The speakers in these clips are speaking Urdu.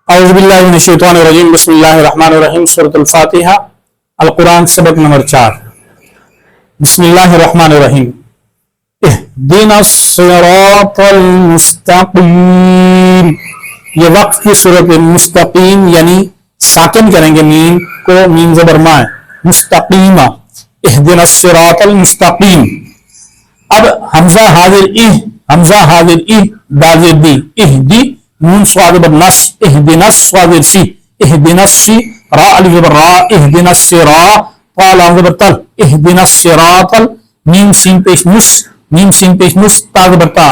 اعوذ باللہ من الشیطان الرجیم بسم اللہ الرحمن الرحیم سورۃ الفاتحہ القرآن سبق نمبر 4 بسم اللہ الرحمن الرحیم اہدنا الصراط المستقیم یہ وقف کی صورت مستقیم یعنی ساکن کریں گے میم کو، میم زبر ما ہے، مستقیمہ، اہدنا الصراط المستقیم۔ اب حمزہ حاضر حمزہ حاضر دازر دی اہدی نون سواد بالنص اہدنا سواد سی اہدنا سی را الف زبر را اہدنا الصرا طا لام زبر تل اہدنا الصراط میم سین پیش مس میم سین پیش مس تا زبر تا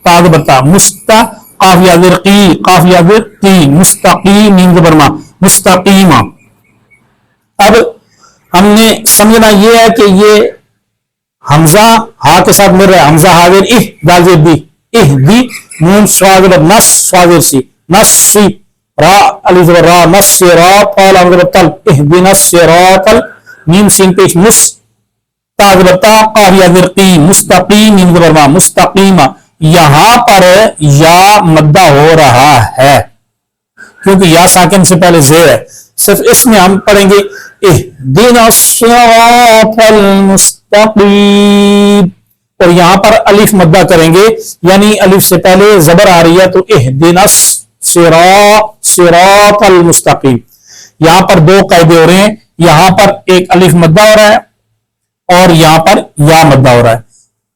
تا زبر تا مستا قاف یا زر قی قاف یا زر قی مستقیم میم زبر ما مستقیمہ۔ اب ہم نے سمجھنا یہ ہے کہ یہ حمزہ ہا کے ساتھ مل رہا ہے، حمزہ حاضر دازر دی اہدی نون سواد نس سواد سی نس سی را الف زبر را نس را طا لام زبر تل اهدنا الصراط میم سین پیش مس تا زبر تا قاف یا زر قی مستقیم میم زبر ما مستقیمہ۔ یہاں پر یا مدہ ہو رہا ہے کیونکہ یا ساکن سے پہلے زیر ہے، صرف اس میں ہم پڑھیں گے اهدنا الصراط المستقیم، اور یہاں پر الف مدہ کریں گے، یعنی الف سے پہلے زبر آ رہی ہے تو اہدنا صراط المستقیم۔ یہاں پر دو قاعدے ہو رہے ہیں، یہاں پر ایک الف مدہ ہو رہا ہے اور یہاں پر یا مدہ ہو رہا ہے۔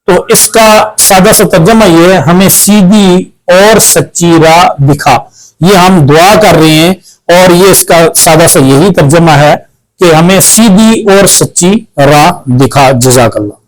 تو اس کا سادہ سا ترجمہ یہ ہے، ہمیں سیدھی اور سچی راہ دکھا، یہ ہم دعا کر رہے ہیں اور یہ اس کا سادہ سا یہی ترجمہ ہے کہ ہمیں سیدھی اور سچی راہ دکھا۔ جزاک اللہ۔